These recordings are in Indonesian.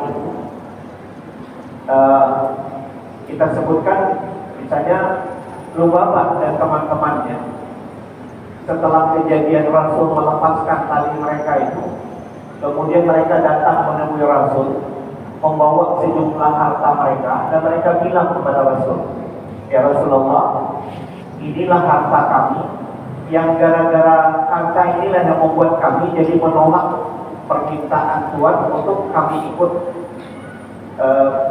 itu kita sebutkan misalnya Lubabah dan teman-temannya setelah kejadian Rasul melepaskan tali mereka itu, kemudian mereka datang menemui Rasul membawa sejumlah harta mereka, dan mereka bilang kepada Rasul, ya Rasulullah, inilah harta kami, yang gara-gara harta inilah yang membuat kami jadi menolak permintaan Tuhan untuk kami ikut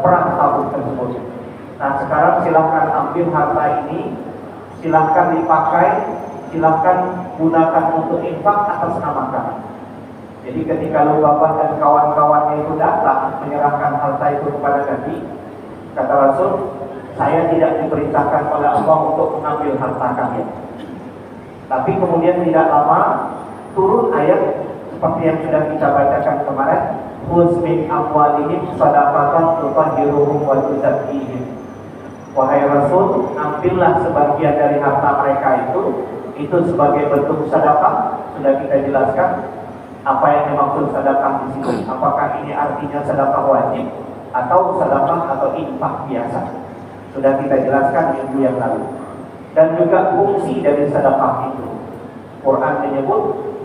perang Tabuk tersebut. Nah sekarang silahkan ambil harta ini, silahkan dipakai, silahkan gunakan untuk infak atas nama kami. Jadi ketika Lubabah dan kawan-kawannya itu datang menyerahkan harta itu kepada Nabi, kata Rasul, saya tidak diperintahkan oleh Allah untuk mengambil harta kalian. Tapi kemudian tidak lama turun ayat seperti yang sudah kita bacakan kemarin, khudz min amwalihim shadaqatan tutahhiruhum wa tuzakkihim. Wahai Rasul, ambillah sebagian dari harta mereka itu sebagai bentuk sedekah. Sudah kita jelaskan apa yang dimaksud sedekah di sini. Apakah ini artinya sedekah wajib atau sedekah atau infak biasa? Sudah kita jelaskan minggu yang lalu. Dan juga fungsi dari sedekah itu. Quran menyebut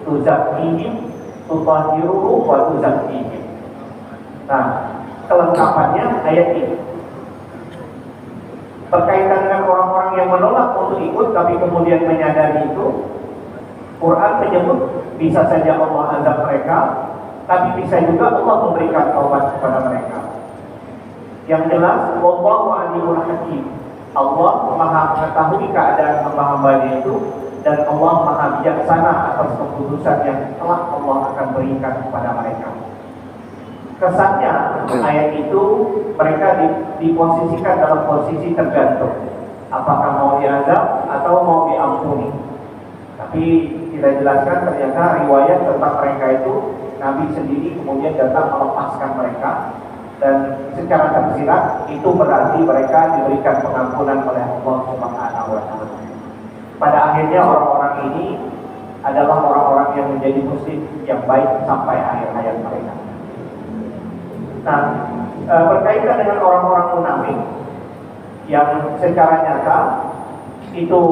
tuzakkihim, tutahhiruhum wa tuzakkihim. Nah, kelengkapannya ayat ini. Berkaitan dengan orang-orang yang menolak untuk ikut tapi kemudian menyadari itu, Quran menyebut bisa saja Allah azab mereka, tapi bisa juga Allah memberikan taubat kepada mereka. Yang jelas, wallahu alimul hakim. Allah Maha mengetahui keadaan hamba-hambanya itu, dan Allah Maha bijaksana atas keputusan yang telah Allah akan berikan kepada mereka. Kesannya ayat itu mereka diposisikan dalam posisi tergantung, apakah mau diazab atau mau diampuni. Tapi kita jelaskan ternyata riwayat tentang mereka itu Nabi sendiri kemudian datang melepaskan mereka, dan secara tersirat itu berarti mereka diberikan pengampunan oleh Allah Subhanahu wa Ta'ala. Pada akhirnya orang-orang ini adalah orang-orang yang menjadi muslim yang baik sampai akhir hayat mereka. Nah, berkaitan dengan orang-orang munafik yang secara nyata itu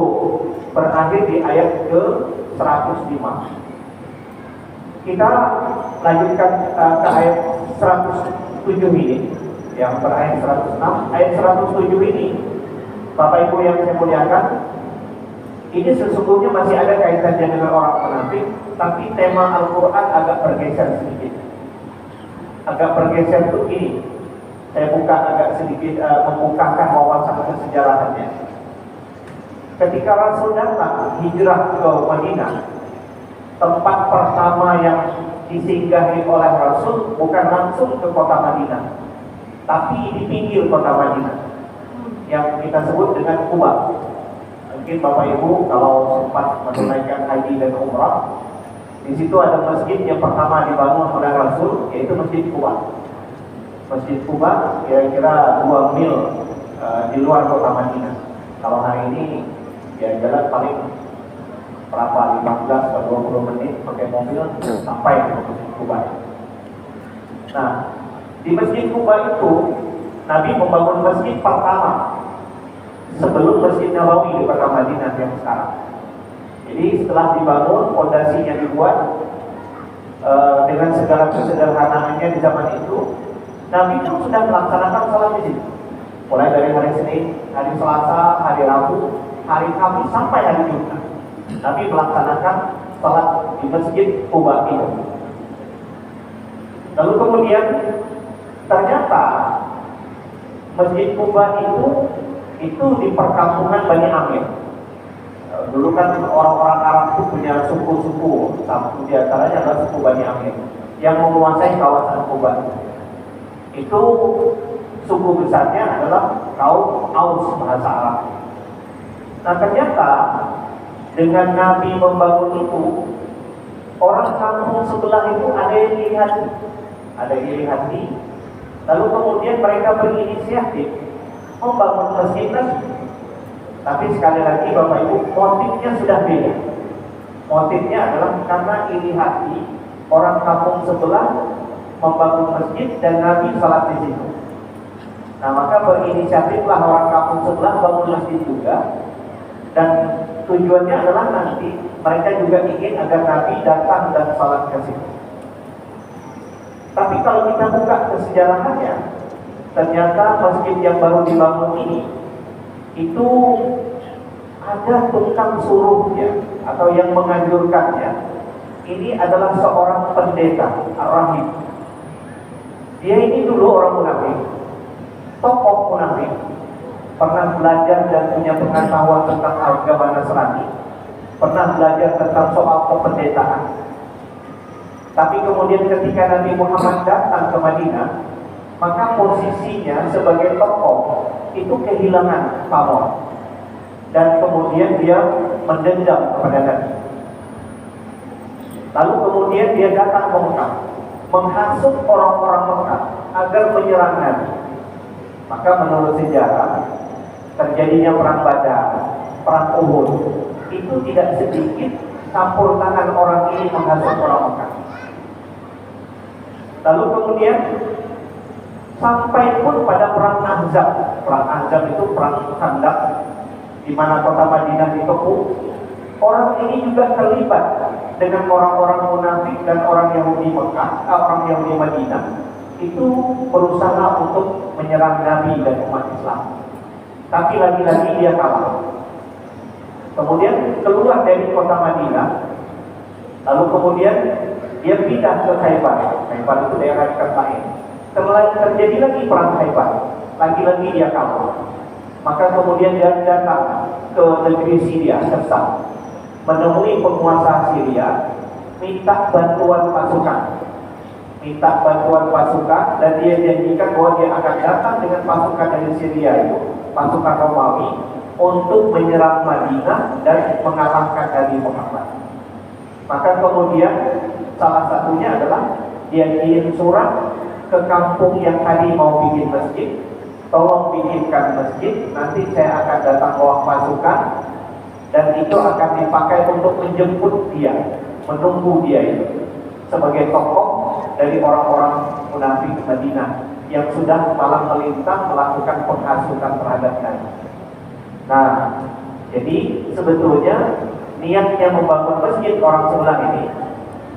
berakhir di ayat ke-105. Kita lanjutkan ke ayat 107 ini, yang berayat 106. Ayat 107 ini, Bapak Ibu yang saya muliakan, ini sesungguhnya masih ada kaitannya dengan orang munafik, tapi tema Al-Quran agak bergeser sedikit. Agak bergeser itu ini. Saya buka agak sedikit membukakan wawasan kesejarahannya. Ketika Rasul datang hijrah ke Madinah, tempat pertama yang disinggahi oleh Rasul bukan langsung ke kota Madinah, tapi di pinggir kota Madinah yang kita sebut dengan Quba. Mungkin Bapak Ibu kalau sempat menunaikan haji dan umrah, di situ ada masjid yang pertama dibangun oleh Rasul, yaitu Masjid Quba. Masjid Quba kira-kira 2 mil di luar kota Madinah. Kalau hari ini ya jalan paling berapa, 15 atau 20 menit pakai mobil sampai ke Masjid Quba. Nah, di Masjid Quba itu Nabi membangun masjid pertama sebelum Masjid Nabawi di kota Madinah yang sekarang. Jadi setelah dibangun, fondasinya dibuat dengan segala kesederhanaannya di zaman itu, Nabi pun sudah melaksanakan salat di situ. Mulai dari hari Senin, hari Selasa, hari Rabu, hari Kamis sampai hari Jumat, Nabi melaksanakan salat di Masjid Quba itu. Lalu kemudian ternyata Masjid Quba itu di perkampungan Bani Amir. Dulu kan orang-orang Arab itu punya suku-suku, satu di antaranya adalah suku Bani Amir yang menguasai kawasan Quba. Itu suku besarnya adalah kaum Aus bahasa Arab. Nah ternyata dengan Nabi membangun itu, orang kampung sebelah itu ada yang iri hati, lalu kemudian mereka berinisiatif membangun masjid lagi. Tapi sekali lagi Bapak Ibu, motifnya sudah beda. Motifnya adalah karena iri hati orang kampung sebelah membangun masjid dan Nabi salat di situ. Nah, maka berinisiatiflah orang kampung sebelah bangun masjid juga, dan tujuannya adalah nanti mereka juga ingin agar Nabi datang dan salat ke situ. Tapi kalau kita buka kesejarahannya, ternyata masjid yang baru dibangun ini itu ada tukang suruhnya atau yang menganjurkannya. Ini adalah seorang pendeta Ar-Rahib. Dia ini dulu orang munafik, tokoh munafik, pernah belajar dan punya pengetahuan tentang agama Nasrani, pernah belajar tentang soal kependetaan. Tapi kemudian ketika Nabi Muhammad datang ke Madinah, maka posisinya sebagai tokoh itu kehilangan pamor, dan kemudian dia mendendam kepada Nabi. Lalu kemudian dia datang ke Mekah, menghasut orang-orang Mekah agar menyerang Nabi. Maka menurut sejarah, terjadinya perang Badar, perang Uhud, itu tidak sedikit campur tangan orang ini menghasut orang Mekah. Lalu kemudian sampai pun pada perang Ahzab. Perang Ahzab itu perang Khandaq, di mana kota Madinah dikepung. Orang ini juga terlibat dengan orang-orang munafik dan orang Yahudi Mekah, orang Yahudi Madinah, itu berusaha untuk menyerang Nabi dan umat Islam. Tapi lagi-lagi dia kalah. Kemudian keluar dari kota Madinah, lalu kemudian dia pindah ke Khaybar. Khaybar itu daerah dekat lain. Terjadi lagi perang Khaybar, lagi-lagi dia kalah. Maka kemudian dia datang ke negeri Syria, Syam, menemui penguasa Syria, minta bantuan pasukan, dan dia janjikan bahwa dia akan datang dengan pasukan dari Syria itu, pasukan Romawi, untuk menyerang Madinah dan mengalahkan Nabi Muhammad. Maka kemudian salah satunya adalah dia kirim surat ke kampung yang tadi mau bikin masjid, tolong bikinkan masjid, nanti saya akan datang bawa pasukan, dan itu akan dipakai untuk menjemput dia, menunggu dia itu sebagai tokoh dari orang-orang munafik Madinah yang sudah malam melintang melakukan penghasutan terhadap Nabi. Nah, jadi sebetulnya niatnya membangun masjid orang sebelah ini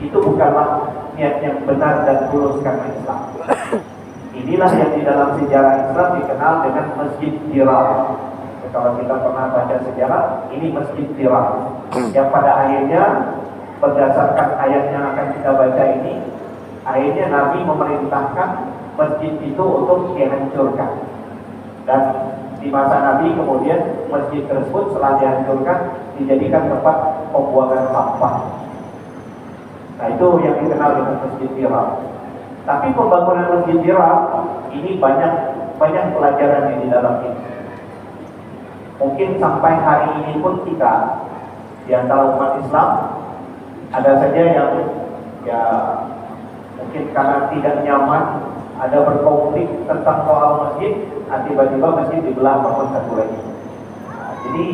itu bukanlah niat yang benar dan tulus karena Islam. Inilah yang di dalam sejarah Islam dikenal dengan Masjid Dirar. Kalau kita pernah baca sejarah, ini Masjid Dirar, yang pada akhirnya berdasarkan ayat yang akan kita baca ini, akhirnya Nabi memerintahkan masjid itu untuk dihancurkan. Dan di masa Nabi kemudian masjid tersebut setelah dihancurkan dijadikan tempat pembuangan sampah. Nah, itu yang dikenal dengan Masjid Dirar. Tapi pembangunan Masjid Dirar ini banyak pelajaran yang di dalam ini. Mungkin sampai hari ini pun kita di antara umat Islam ada saja yang ya mungkin karena tidak nyaman, ada berkonflik tentang soal masjid, tiba-tiba masjid dibelah bangun satu lagi. Nah, jadi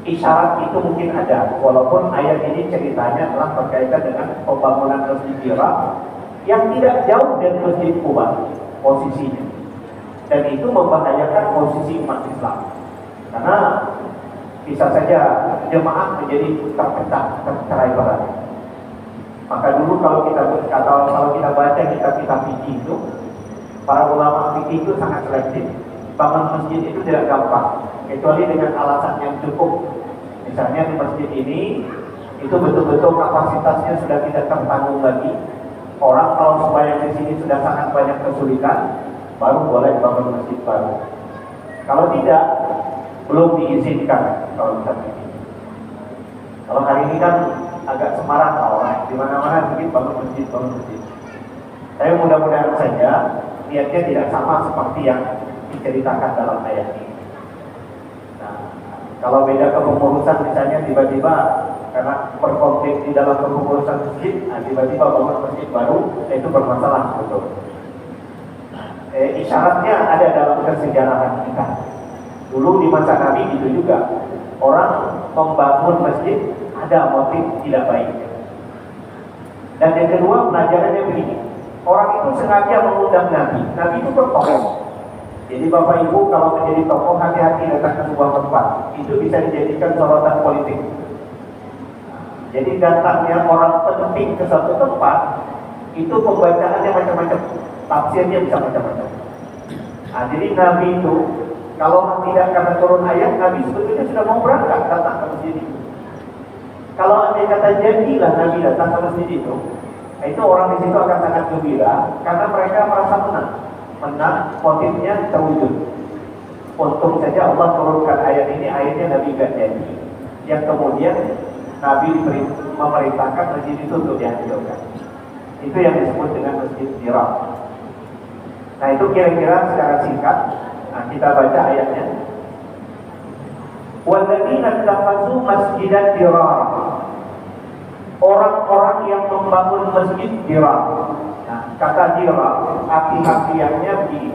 isyarat itu mungkin ada, walaupun ayat ini ceritanya telah berkaitan dengan pembangunan Masjid Dirar yang tidak jauh dari Masjid Kuba posisinya, dan itu membahayakan posisi umat Islam. Karena bisa saja jemaah menjadi tercerai-berai. Maka dulu kalau kita baca kitab-kitab fikih itu, para ulama fikih itu sangat selektif. Bangun masjid itu tidak gampang, kecuali dengan alasan yang cukup. Misalnya di masjid ini, itu betul-betul kapasitasnya sudah tidak tertanggung lagi. Orang kalau sembahyang di sini sudah sangat banyak kesulitan, baru boleh bangun masjid baru. Kalau tidak, belum diizinkan kalau kita begini. Kalau hari ini kan agak semarak orang, di mana-mana bikin bangun masjid. Tapi mudah-mudahan saja niatnya tidak sama seperti yang diceritakan dalam ayat ini. Nah, kalau beda kepengurusan misalnya tiba-tiba karena berkonflik di dalam kepengurusan masjid, tiba-tiba bangun masjid baru, itu bermasalah betul. Isyaratnya ada dalam kesejarahan kita. Dulu di masa Nabi itu juga orang membangun masjid ada motif tidak baik. Dan yang kedua pelajarannya begini, Orang itu sengaja mengundang Nabi. Nabi itu bertokoh. Jadi Bapak Ibu kalau menjadi tokoh, hati-hati datang ke sebuah tempat. Itu bisa dijadikan sorotan politik. Jadi datangnya orang penting ke satu tempat, itu pembacaannya macam-macam, tafsirnya bisa macam-macam. Nah, jadi Nabi itu kalau tidak karena turun ayat, Nabi sebetulnya sudah mau berangkat datang ke masjid itu. Kalau andai kata jadilah Nabi datang ke masjid itu orang di situ akan sangat gembira karena mereka merasa menang, motifnya terwujud. Untung saja Allah turunkan ayat ini, ayatnya Nabi gak jadi. Yang kemudian Nabi memerintahkan masjid itu untuk dihancurkan. Itu yang disebut dengan Masjid Dirar. Nah itu kira-kira secara singkat. Nah kita baca ayatnya. Walladzina ittakhadhu masjidan dirar. Orang-orang yang membangun masjid dirar. Nah, kata dirar arti-artiannya begini.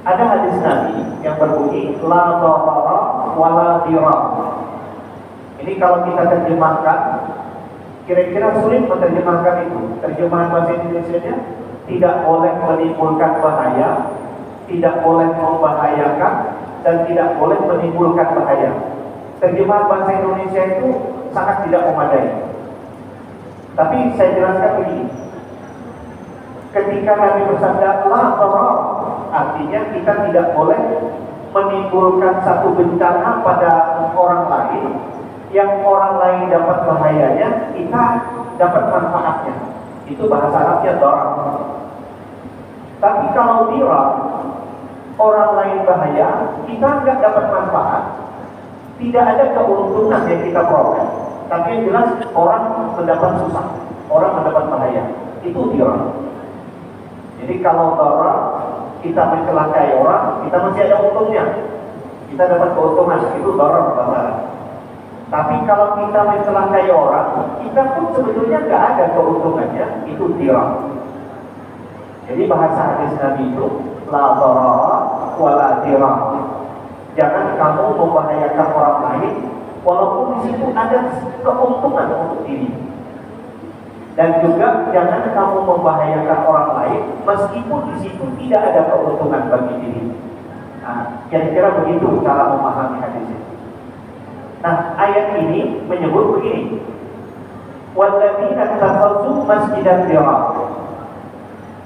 Ada hadis Nabi yang berbunyi la darara wala dirar. Ini kalau kita terjemahkan, kira-kira sulit menerjemahkan itu. Terjemahan bahasa Indonesianya tidak boleh menimbulkan bahaya, tidak boleh membahayakan, dan tidak boleh menimbulkan bahaya. Terjemahan bahasa Indonesia itu sangat tidak memadai. Tapi saya jelaskan begini. Ketika Nabi bersabda la darar, artinya kita tidak boleh menimbulkan satu bencana pada orang lain, yang orang lain dapat bahayanya, kita dapat manfaatnya. Itu bahasa Arabnya darar. Tapi kalau dirar, orang lain bahaya, kita nggak dapat manfaat, tidak ada keuntungan yang kita peroleh. Tapi yang jelas orang mendapat susah, orang mendapat bahaya. Itu dirar. Jadi kalau darar, kita mencelakai orang, kita masih ada untungnya, kita dapat keuntungan. Itu darar bahasa. Tapi kalau kita mencelakai orang, kita pun sebetulnya nggak ada keuntungannya. Itu dirar. Jadi bahasa hadis Nabi itu la darara wala dirar. Jangan kamu membahayakan orang lain, walaupun di situ ada keuntungan untuk diri. Dan juga jangan kamu membahayakan orang lain, meskipun di situ tidak ada keuntungan bagi diri. Nah, kira-kira begitu cara memahami hadis ini. Nah, ayat ini menyebut begini. Walladzina ittakhadhu masjidan dirar.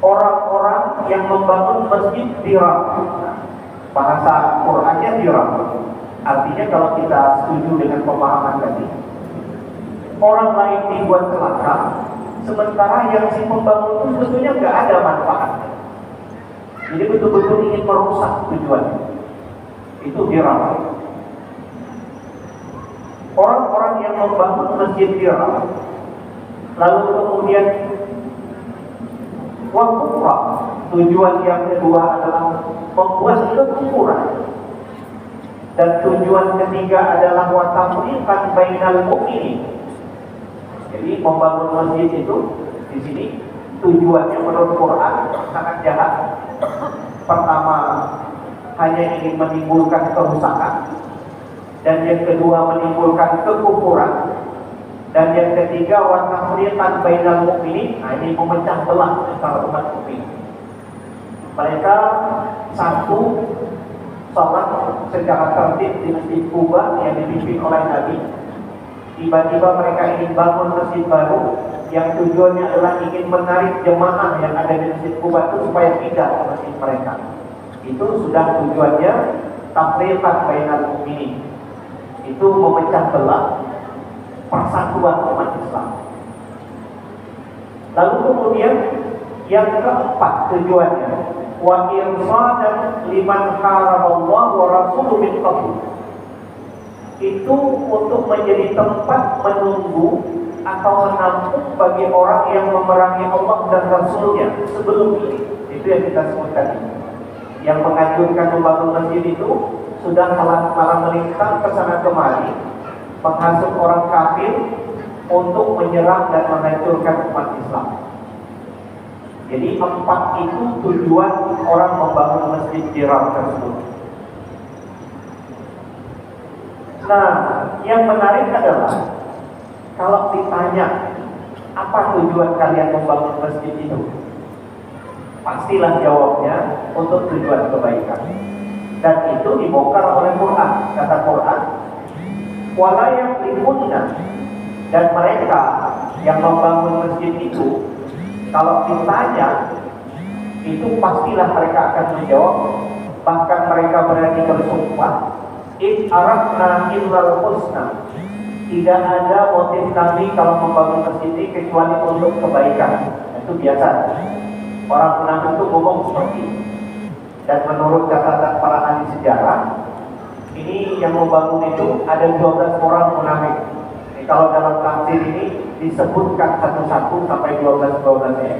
Orang-orang yang membangun masjid dirar. Bahasa Qur'annya dirar. Artinya kalau kita setuju dengan pemahaman tadi, orang lain dibuat celaka, sementara yang si pembangun itu sebetulnya nggak ada manfaatnya. Jadi betul-betul ingin merusak tujuannya. Itu dirar. Orang-orang yang membangun masjid dirar, lalu kemudian wakufra, tujuan yang kedua adalah membuat kekufuran, dan tujuan ketiga adalah watafriqan bainal mu'minin. Jadi membangun masjid itu di sini tujuannya menurut Quran sangat jahat. Pertama, hanya ingin menimbulkan kerusakan, dan yang kedua menimbulkan kekufuran, dan yang ketiga watafriqan bainal mu'minin. Nah, ini memecah belah antara umat mukmin. Mereka satu sholat secara tertib di Masjid Quba yang dipimpin oleh Nabi. Tiba-tiba mereka ingin bangun masjid baru yang tujuannya adalah ingin menarik jemaah yang ada di Masjid Quba itu supaya pindah ke masjid mereka. Itu sudah tujuannya tafriqan bainal mu'minin. Itu memecah belah persatuan umat Islam. Lalu kemudian yang keempat tujuannya wa irsadan liman haramallahu wa rasuluhu min qabl. Itu untuk menjadi tempat menunggu atau menampung bagi orang yang memerangi Allah dan Rasulnya sebelum ini. Itu yang kita sebutkan ini. Yang menganjurkan membangun masjid itu sudah malah melintang ke sana kemari, menghasut orang kafir untuk menyerang dan menghancurkan umat Islam. Jadi empat itu tujuan orang membangun masjid dirar tersebut. Nah, yang menarik adalah kalau ditanya apa tujuan kalian membangun masjid itu, pastilah jawabnya untuk tujuan kebaikan. Dan itu dibongkar oleh Quran. Kata Quran, wala yaqlimunna, dan mereka yang membangun masjid itu, kalau ditanya, itu pastilah mereka akan menjawab. Bahkan mereka berani bersumpah, in aradna illal husna, tidak ada motif kami kalau membangun masjid ini kecuali untuk kebaikan. Itu biasa. Orang munafik itu ngomong seperti itu. Dan menurut catatan para ahli sejarah, ini yang membangun itu ada 12 orang munafik. Jadi kalau dalam tafsir ini disebutkan satu-satu sampai 12 ya.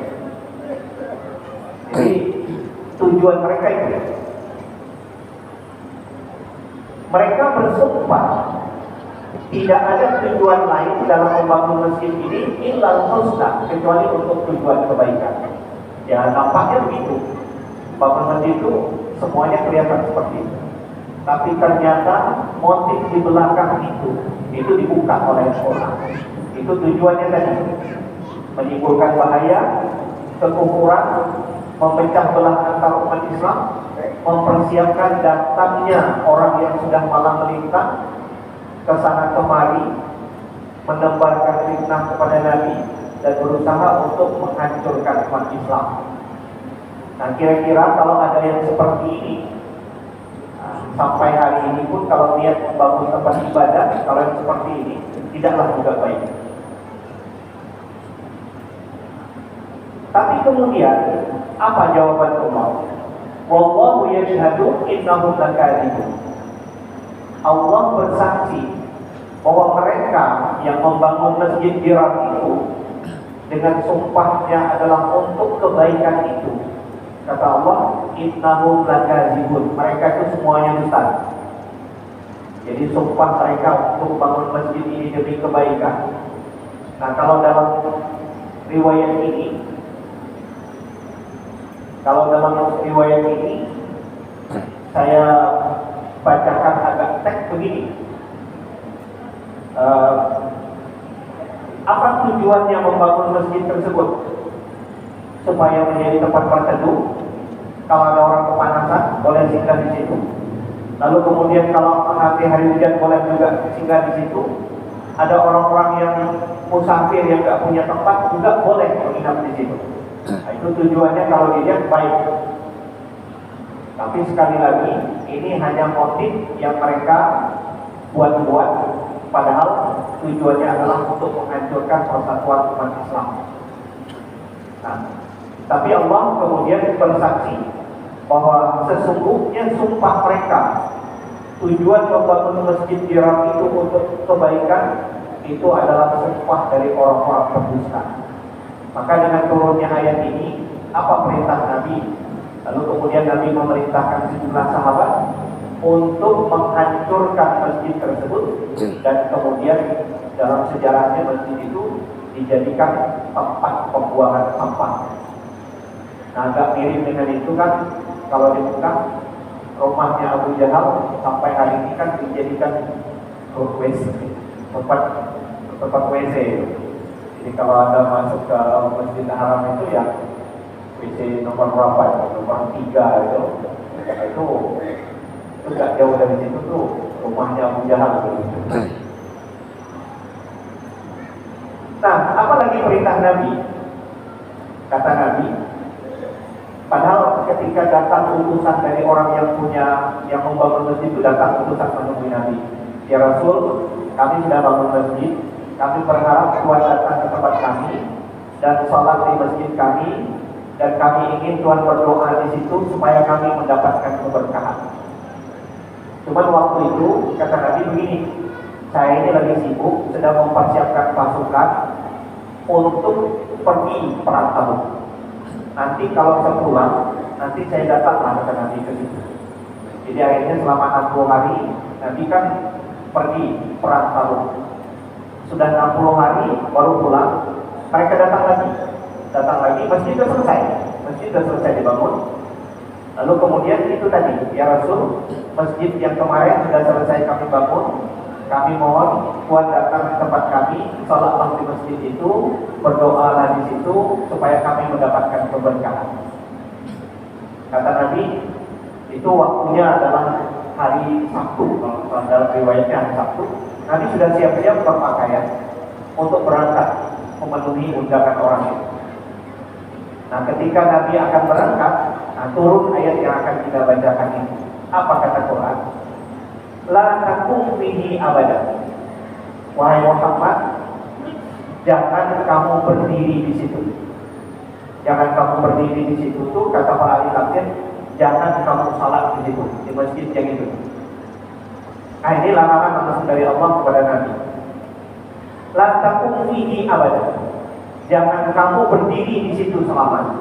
Jadi tujuan mereka itu, mereka bersumpah tidak ada tujuan lain dalam membangun masjid ini illal husna, kecuali untuk tujuan kebaikan. Ya nampaknya begitu. Bangun masjid itu semuanya kelihatan seperti itu. Tapi ternyata motif di belakang itu dibuka oleh Quran. Itu tujuannya tadi, menimbulkan bahaya, kekufuran, memecah belah antara umat Islam, mempersiapkan datangnya orang yang sudah malang melintang ke sana kemari, menebarkan fitnah kepada Nabi dan berusaha untuk menghancurkan umat Islam. Nah, kira-kira kalau ada yang seperti ini, sampai hari ini pun kalau niat membangun tempat ibadah, kalau yang seperti ini tidaklah juga baik. Tapi kemudian apa jawaban Allah? Wallahu yashhadu innahum lakadzibun. Allah bersaksi bahwa mereka yang membangun masjid Dirar itu dengan sumpahnya adalah untuk kebaikan itu. Kata Allah, innahum lakadzibun. Mereka itu semuanya dusta. Jadi sumpah mereka untuk bangun masjid ini demi kebaikan. Nah, kalau dalam riwayat ini, saya bacakan agak teks begini. Apa tujuannya membangun masjid tersebut? Supaya menjadi tempat berteduh. Kalau ada orang kepanasan, boleh singgah di situ. Lalu kemudian kalau nanti hari hujan, boleh juga singgah di situ. Ada orang-orang yang musafir yang nggak punya tempat juga boleh menginap di situ. Nah, itu tujuannya kalau dilihat baik. Tapi sekali lagi, ini hanya motif yang mereka buat-buat, padahal tujuannya adalah untuk menghancurkan persatuan umat Islam. Nah, tapi Allah kemudian bersaksi bahwa sesungguhnya sumpah mereka, tujuan membangun masjid Dirar itu untuk kebaikan, itu adalah sumpah dari orang-orang berdusta. Maka dengan turunnya ayat ini, apa perintah Nabi? Lalu kemudian Nabi memerintahkan sejumlah sahabat untuk menghancurkan masjid tersebut, dan kemudian dalam sejarahnya masjid itu dijadikan tempat pembuangan sampah. Nah, agak mirip dengan itu kan, kalau di Mekah rumahnya Abu Jahal sampai hari ini kan dijadikan tempat WC. Jadi kalau Anda masuk ke Masjid Haram itu ya WC nomor berapa ya? Nomor 3 itu. Itu nggak jauh dari situ tuh rumahnya Abu Jahal. Nah, apa lagi perintah Nabi? Kata Nabi, padahal ketika datang utusan dari orang yang membangun masjid itu, datang utusan menemui Nabi. Ya Rasul, kami sudah bangun masjid, kami berharap Tuhan datang ke tempat kami dan sholat di masjid kami, dan kami ingin Tuhan berdoa di situ supaya kami mendapatkan keberkahan. Cuman waktu itu kata Nabi begini, saya ini lagi sibuk sedang mempersiapkan pasukan untuk pergi perang Tabuk. Nanti kalau saya pulang, nanti saya datanglah kata Nabi ke situ. Jadi akhirnya selama 60 hari Nabi kan pergi perang Tabuk. Sudah 60 hari baru pulang, mereka datang lagi, masjid sudah selesai dibangun. Lalu kemudian itu tadi, ya Rasul, masjid yang kemarin sudah selesai kami bangun, kami mohon Tuhan datang ke tempat kami, sholatlah di masjid itu, berdoalah di situ supaya kami mendapatkan keberkahan. Kata Nabi, itu waktunya adalah hari Sabtu, kalau dalam riwayatnya hari Sabtu. Nabi sudah siap-siap berpakaian untuk berangkat memenuhi undangan orang itu. Nah, ketika Nabi akan berangkat, turun ayat yang akan kita bacakan ini. Apa kata Quran? La takum fihi abada. Wahai Muhammad, jangan kamu berdiri di situ. Jangan kamu berdiri di situ. Tuh kata para ahli tafsir, jangan kamu salat di situ, di masjid yang itu. Nah, ini larangan langsung dari Allah kepada Nabi. La takum fihi abada. Jangan kamu berdiri di situ selamanya.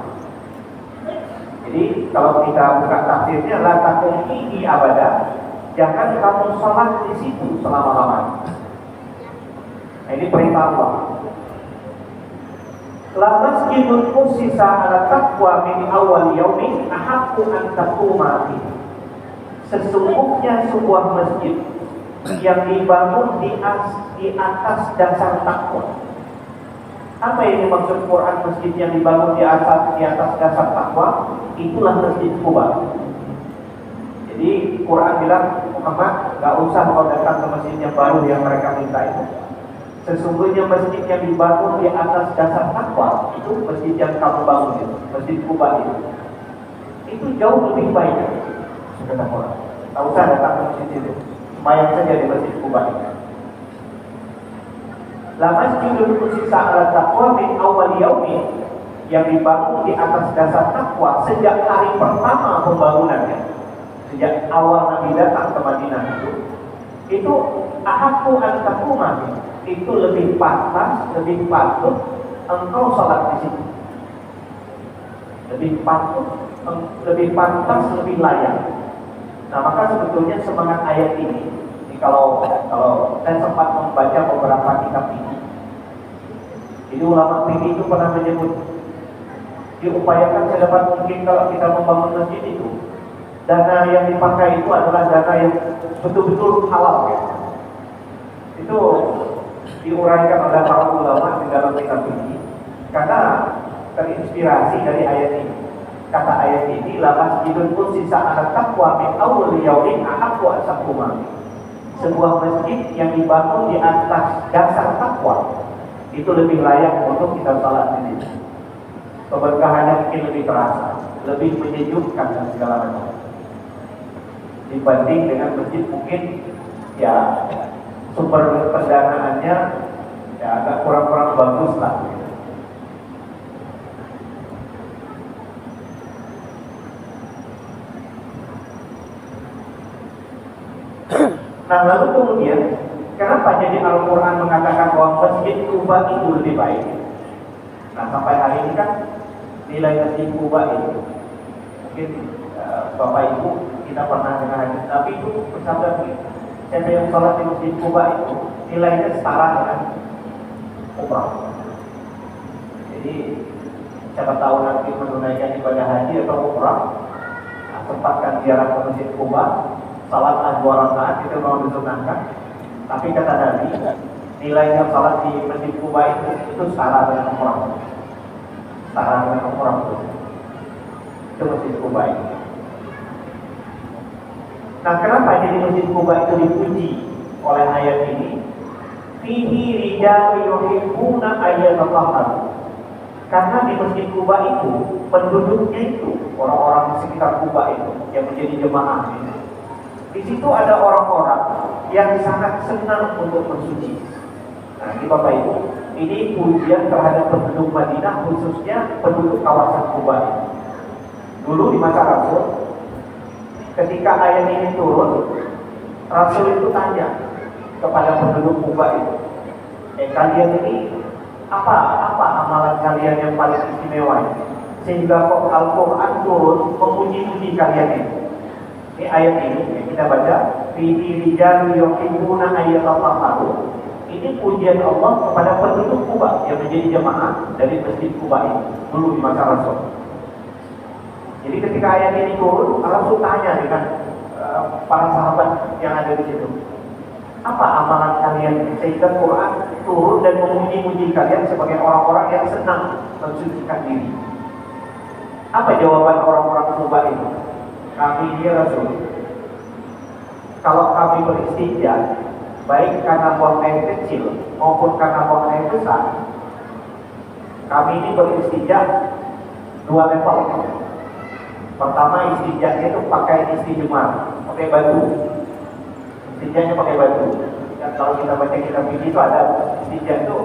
Jadi kalau kita buka tafsirnya, la takum fihi abada, jangan kamu salat di situ selama-lamanya. Nah, ini perintah Allah. La masjidun ussisa ala taqwa min awal yaumin ahaqqu an taquma fihi. Sesungguhnya sebuah masjid yang dibangun di atas dasar takwa. Apa yang dimaksud Quran masjid yang dibangun di atas dasar takwa? Itulah Masjid Quba. Jadi Quran bilang, Muhammad, gak usah kau datang ke masjid yang baru yang mereka minta itu. Sesungguhnya masjid yang dibangun di atas dasar takwa, itu masjid yang kamu bangun itu, Masjid Quba itu jauh lebih baik. Kata Quran, tak usah datang ke masjid itu, sembahyang saja di Masjid Quba itu. La masjidul ussisa ala taqwa min awal yaumin, yang dibangun di atas dasar takwa sejak hari pertama pembangunannya, sejak awal Nabi datang ke Madinah itu ahaqqu an taquma, itu lebih pantas, lebih patut engkau salat di situ. Lebih patut, lebih pantas, lebih layak. Nah, maka sebetulnya semangat ayat ini kalau saya sempat membaca beberapa kitab ini, jadi ulama fikih itu pernah menyebut, diupayakan sedapat mungkin kalau kita membangun masjid itu, dana yang dipakai itu adalah dana yang betul-betul halal. Ya. Itu diuraikan oleh para ulama di dalam kitab ini, karena terinspirasi dari ayat ini. Kata ayat ini, la masjidun ussisa ala taqwa min awwal yaumin ahaqqu an taquma. Sebuah masjid yang dibangun di atas dasar takwa itu lebih layak untuk kita salat di sini. Keberkahannya mungkin lebih terasa, lebih menyejukkan dan segala macam. Dibanding dengan masjid mungkin ya sumber pendanaannya ya agak kurang-kurang bagus lah. Nah, lalu kemudian kenapa jadi Al-Quran mengatakan bahwa Masjid Quba itu lebih baik? Nah, sampai hari ini kan nilai Masjid Quba itu mungkin Bapak Ibu kita pernah dengar Nabi itu bersabda begini, siapa yang sholat di Masjid Quba itu nilainya setara dengan umrah. Jadi siapa tahu nanti menunaikan ibadah haji atau umrah, nah, sempatkan ziarah ke Masjid Quba, salat 2 rakaat itu mau disunahkan. Tapi kata Nabi, nilainya salat di Masjid Quba itu setara dengan umrah. Setara dengan umrah itu Masjid Quba itu. Nah, kenapa jadi Masjid Quba itu dipuji oleh ayat ini? Fihi rijalun yuhibbuna ayyatahharu. Karena di Masjid Quba itu penduduknya itu orang-orang di sekitar Quba itu yang menjadi jemaah ini. Di situ ada orang-orang yang sangat senang untuk bersuci. Nah, ini Bapak Ibu, ini pujian terhadap penduduk Madinah, khususnya penduduk kawasan Quba ini. Dulu di masa Rasul, ketika ayat ini turun, Rasul itu tanya kepada penduduk Quba itu, kalian ini apa amalan kalian yang paling istimewa sehingga kok Al-Quran turun memuji-muji kalian ini? Ini ayat ini yang kita baca, fihi rijalun yuhibbuna ayyatahharu. Ini pujian Allah kepada penduduk Quba yang menjadi jemaah dari Masjid Quba ini dulu di masa Rasul. Jadi ketika ayat ini turun, Rasul tanya dengan para sahabat yang ada di situ, apa amalan kalian sehingga Quran turun dan memuji-muji kalian sebagai orang-orang yang senang mensucikan diri? Apa jawaban orang-orang Kuba itu? Kami ini Rasul, kalau kami beristinja, baik karena buang air kecil maupun karena buang air besar, kami ini beristinja 2 level. Pertama, istinjanya itu pakai istinjumar, pakai batu. Istinjanya pakai batu. Dan kalau kita baca kitab fikih itu ada istinja itu,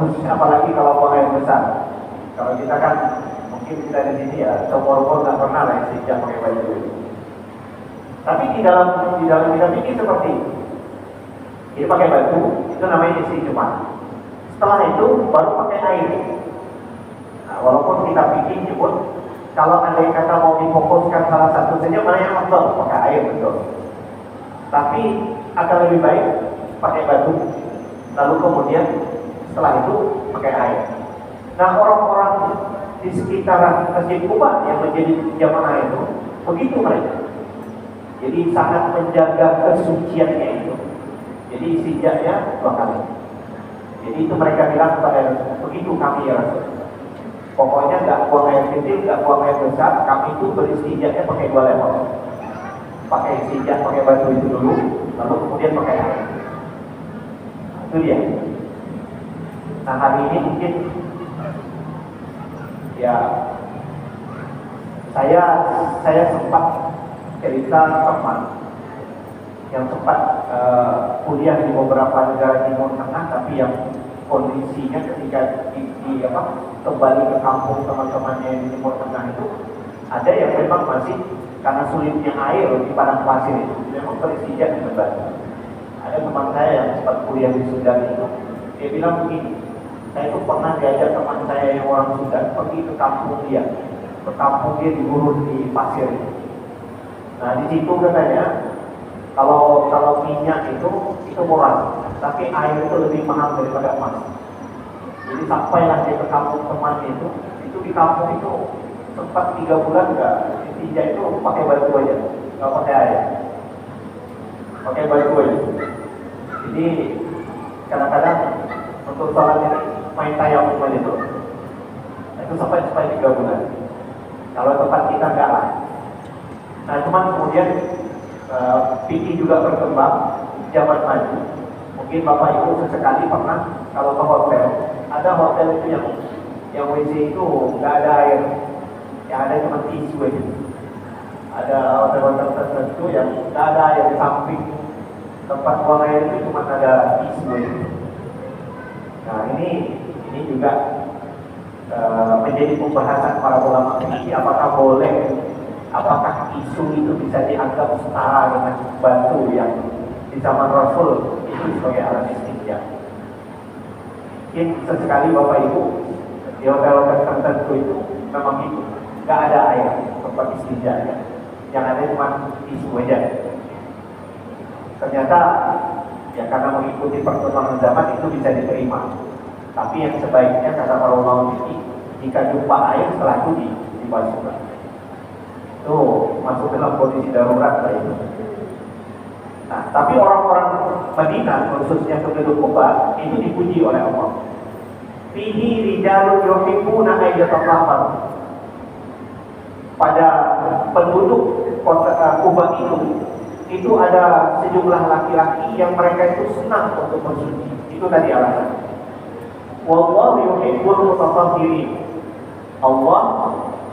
khususnya apalagi kalau buang air besar. Kalau kita kan mungkin kita di sini ya, seumur-umur nggak pernah lah istinja pakai batu. Tapi di dalam kitab fikih seperti itu. Jadi pakai batu, itu namanya istinjumar. Setelah itu baru pakai air. Nah, walaupun kita pikir nyebut, kalau andai kata mau difokuskan salah satu saja, mana yang afdal? Pakai air, betul. Tapi akan lebih baik pakai batu, lalu kemudian setelah itu pakai air. Nah, orang-orang di sekitaran Masjid Kuba yang menjadi jamaah itu, begitu mereka. Jadi sangat menjaga kesuciannya itu. Jadi istinjanya 2 kali. Jadi itu mereka bilang kepada Rasul, begitu kami ya Rasul. Pokoknya nggak buang air kecil, nggak buang air besar, kami itu beristinjanya pakai 2 level. Pakai istinja, pakai batu itu dulu, lalu kemudian pakai air. Itu dia. Nah, hari ini mungkin ya saya sempat cerita teman yang sempat kuliah di beberapa negara Timur Tengah, tapi yang kondisinya ketika kembali ke kampung teman-temannya di Timur Tengah itu, ada yang memang masih karena sulitnya air di padang pasir itu memang beristinja di batu. Ada teman saya yang sempat kuliah di Sudan itu, dia bilang begini, saya itu pernah diajak teman saya yang orang Sudan pergi ke kampung dia di gurun di pasir itu. Nah, di situ katanya kalau minyak itu murah, tapi air itu lebih mahal daripada emas. Jadi sampailah dia ke kampung temannya itu di kampung itu sempat 3 bulan nggak istinja, itu pakai batu aja, nggak pakai air, pakai batu aja. Jadi kadang-kadang untuk sholat ini main tayamum aja tuh, itu sampai 3 bulan. Kalau tempat kita nggak lah. Nah, cuman kemudian fikih juga berkembang zaman maju. Mungkin Bapak Ibu sesekali pernah kalau ke hotel, ada hotel itu yang WC itu nggak ada air, yang ada cuma tisu aja. Ada hotel-hotel tertentu yang nggak ada air, di samping tempat buang air itu cuma ada tisu aja. Nah, ini juga menjadi pembahasan para ulama fikih, apakah isu itu bisa dianggap setara dengan batu yang di zaman Rasul itu sebagai alat istinja. Mungkin sesekali Bapak Ibu di hotel-hotel tertentu itu memang itu nggak ada air tempat istinja, yang ada cuma tisu aja. Ternyata ya karena mengikuti perkembangan zaman itu bisa diterima. Tapi yang sebaiknya kata para ulama fikih, jika jumpa air setelah itu dibasuhkan. Itu masuk dalam kondisi darurat lah itu. Nah, tapi orang-orang Madinah, khususnya penduduk Kuba, itu dipuji oleh Allah. Fihi rijalun yuhibbuna an yatatahharu. Pada penduduk kota Kuba itu ada sejumlah laki-laki yang mereka itu senang untuk bersuci. Itu tadi alasan. Wallahu yuhibbul mutatahhirin. Allah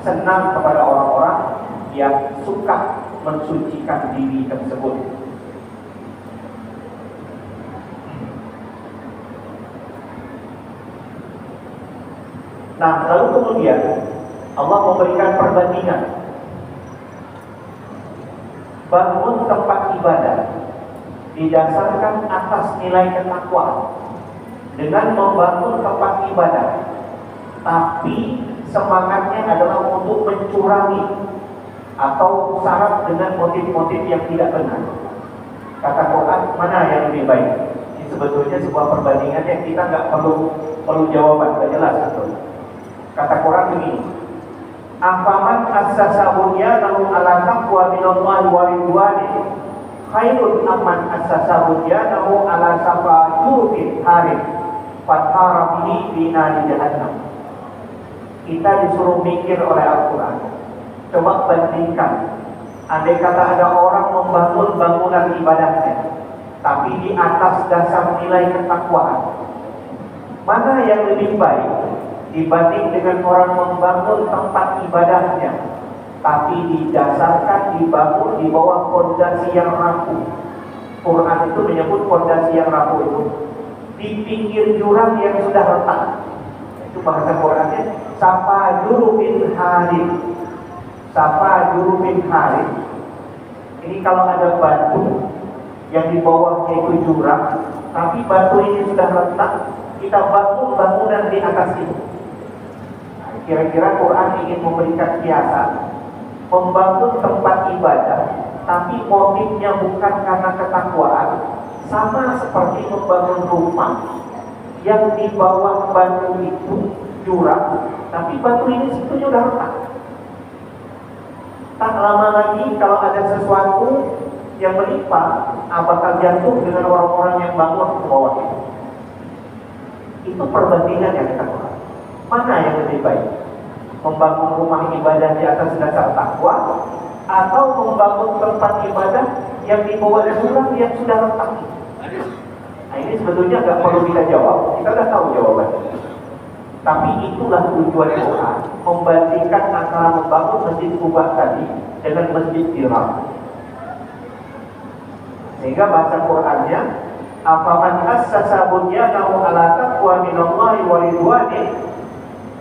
senang kepada orang-orang yang suka mensucikan diri tersebut. Nah, lalu kemudian Allah memberikan perbandingan. Bangun tempat ibadah didasarkan atas nilai ketakwaan dengan membangun tempat ibadah, tapi semangatnya adalah untuk mencurangi atau syarat dengan motif-motif yang tidak benar. Kata Quran, mana yang lebih baik? Ini sebetulnya sebuah perbandingan yang kita nggak perlu jawaban, nggak jelas betul. Kata Quran begini, afaman assasa bunyanahu ala taqwa minallahi wa ridwanihi khairun amman assasa bunyanahu ala safa jurfin harim fathara bihi fi nari jahannam. Kita disuruh mikir oleh Al-Quran. Coba bandingkan, andai kata ada orang membangun bangunan ibadahnya, tapi di atas dasar nilai ketakwaan, mana yang lebih baik dibanding dengan orang membangun tempat ibadahnya, tapi didasarkan dibangun di bawah fondasi yang rapuh. Quran itu menyebut fondasi yang rapuh itu di pinggir jurang yang sudah retak. Itu bahasa Qurannya safajuru bin harith. Safajuru bin harith. Ini kalau ada batu yang di bawahnya itu jurang, tapi batu ini sudah retak, kita bangun bangunan di atas itu. Nah, kira-kira Quran ingin memberikan kiasan, membangun tempat ibadah, tapi motifnya bukan karena ketakwaan, sama seperti membangun rumah yang di bawah batu itu jurang, tapi batu ini sebetulnya sudah retak. Tak lama lagi kalau ada sesuatu yang menimpa, bakal jatuh dengan orang-orang yang bangun ke bawah itu. Itu perbandingan yang kita lakukan. Mana yang lebih baik? Membangun rumah ibadah di atas dasar takwa, atau membangun tempat ibadah yang di bawah jurang yang sudah retak? Nah, ini sebetulnya nggak perlu kita jawab, kita sudah tahu jawabannya. Tapi itulah tujuan Quran, membandingkan antara membangun masjid Kubah tadi dengan masjid Dirar. Sehingga bahasa Qurannya, afaman assasa bunyanahu ala taqwa minallahi wa ridwanih.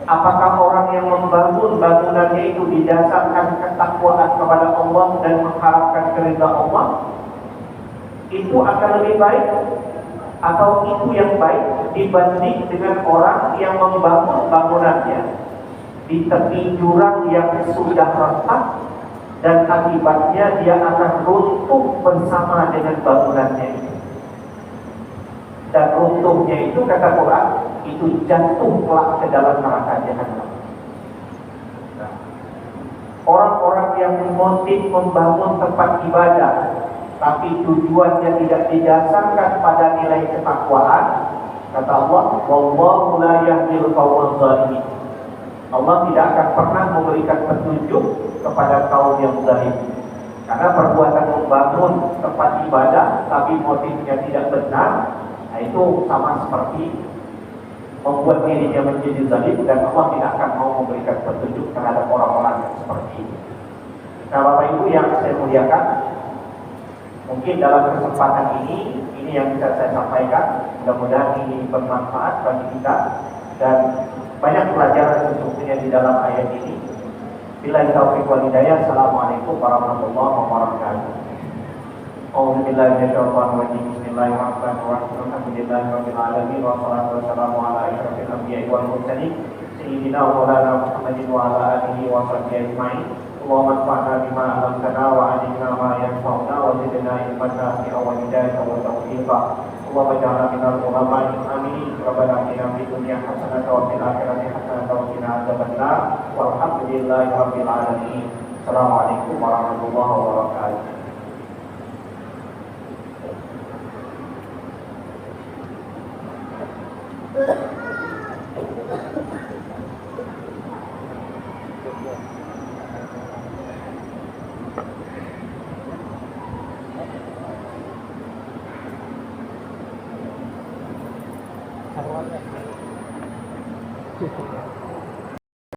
Apakah orang yang membangun bangunannya itu didasarkan ketakwaan kepada Allah dan mengharapkan keridhaan Allah, itu akan lebih baik, atau itu yang baik dibanding dengan orang yang membangun bangunannya di tepi jurang yang sudah retak, dan akibatnya dia akan runtuh bersama dengan bangunannya itu. Dan runtuhnya itu, kata Quran, itu jatuh kelak ke dalam neraka jahanam. Nah, orang-orang yang motif membangun tempat ibadah tapi tujuannya tidak didasarkan pada nilai ketakwaan, kata Allah, wallahu la yahdil qawmal zalimin. Allah tidak akan pernah memberikan petunjuk kepada kaum yang zalim. Karena perbuatan membangun tempat ibadah tapi motifnya tidak benar, nah itu sama seperti membuat dirinya menjadi zalim, dan Allah tidak akan mau memberikan petunjuk terhadap orang-orang yang seperti ini. Nah, Bapak Ibu yang saya muliakan, mungkin dalam kesempatan ini yang bisa saya sampaikan. Mudah-mudahan ini bermanfaat bagi kita dan banyak pelajaran sesungguhnya di dalam ayat ini. Billahi taufiq wal hidayah. Assalamualaikum warahmatullahi wabarakatuh. A'udzubillahi minasyaitonir rajim. Bismillahirrahmanirrahim. Alhamdulillahirabbil alamin wassalatu wassalamu ala asyrofil anbiya'i wal mursalin sayyidina wa maulana Muhammadin wa ala alihi wa sahbihi ajma'in. Allahumma anfa'na bima 'allamtana wa 'allimna ma yanfa'una wa zidna ilman nafi'an wa hidayatan wa tawfiqa. Allahumma ij'alna minal ulama'i amin. Rabbana atina fid dunya hasanatan wa fil akhirati hasanatan wa qina adzabannar. Walhamdulillahirabbil alamin. Assalamualaikum warahmatullahi wabarakatuh.